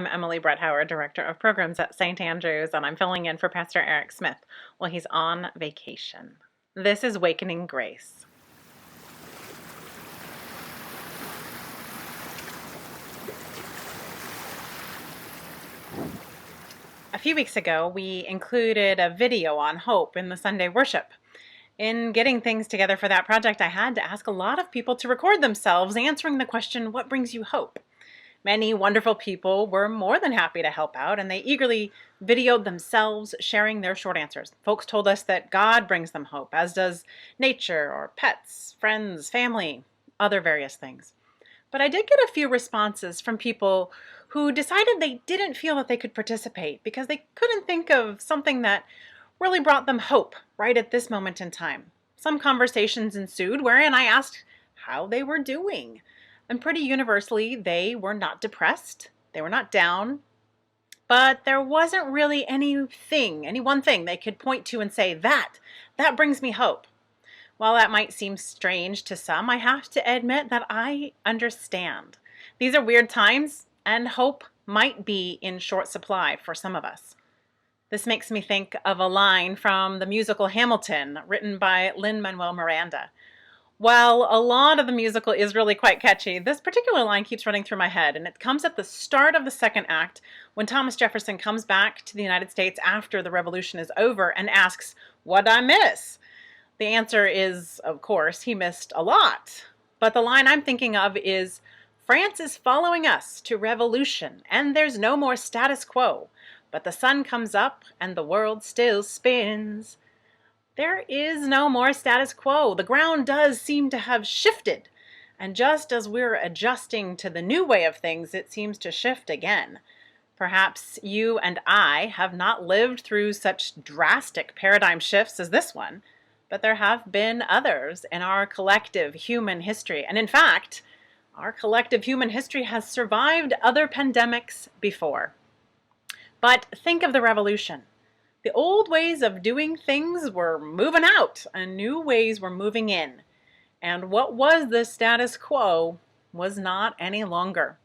I'm Emily Bretthauer, Director of Programs at St. Andrews, and I'm filling in for Pastor Eric Smith while he's on vacation. This is Wakening Grace. A few weeks ago, we included a video on hope in the Sunday worship. In getting things together for that project, I had to ask a lot of people to record themselves answering the question, what brings you hope? Many wonderful people were more than happy to help out, and they eagerly videoed themselves sharing their short answers. Folks told us that God brings them hope, as does nature or pets, friends, family, other various things. But I did get a few responses from people who decided they didn't feel that they could participate because they couldn't think of something that really brought them hope right at this moment in time. Some conversations ensued wherein I asked how they were doing. And pretty universally, they were not depressed, they were not down, but there wasn't really any one thing they could point to and say, that brings me hope. While that might seem strange to some, I have to admit that I understand. These are weird times, and hope might be in short supply for some of us. This makes me think of a line from the musical Hamilton, written by Lin-Manuel Miranda. While a lot of the musical is really quite catchy, this particular line keeps running through my head, and it comes at the start of the second act when Thomas Jefferson comes back to the United States after the Revolution is over and asks, "What'd I miss?" The answer is, of course, he missed a lot. But the line I'm thinking of is, "France is following us to revolution, and there's no more status quo. But the sun comes up and the world still spins." There is no more status quo. The ground does seem to have shifted. And just as we're adjusting to the new way of things, it seems to shift again. Perhaps you and I have not lived through such drastic paradigm shifts as this one, but there have been others in our collective human history. And in fact, our collective human history has survived other pandemics before. But think of the revolution. The old ways of doing things were moving out and new ways were moving in. And what was the status quo was not any longer.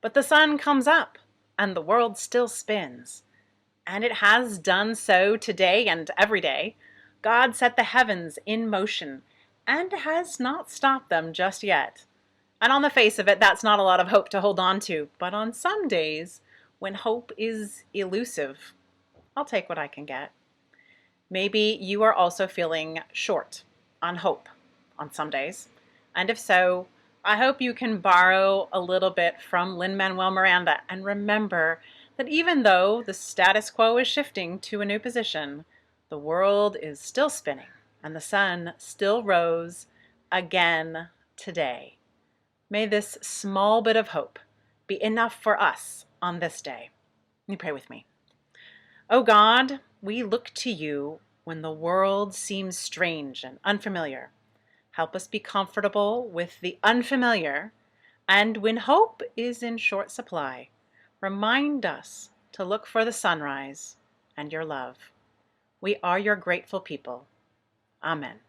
But the sun comes up and the world still spins. And it has done so today and every day. God set the heavens in motion and has not stopped them just yet. And on the face of it, that's not a lot of hope to hold on to. But on some days, when hope is elusive, I'll take what I can get. Maybe you are also feeling short on hope on some days. And if so, I hope you can borrow a little bit from Lin-Manuel Miranda and remember that even though the status quo is shifting to a new position, the world is still spinning and the sun still rose again today. May this small bit of hope be enough for us on this day. You pray with me. Oh God, we look to you when the world seems strange and unfamiliar. Help us be comfortable with the unfamiliar, and when hope is in short supply, remind us to look for the sunrise and your love. We are your grateful people. Amen.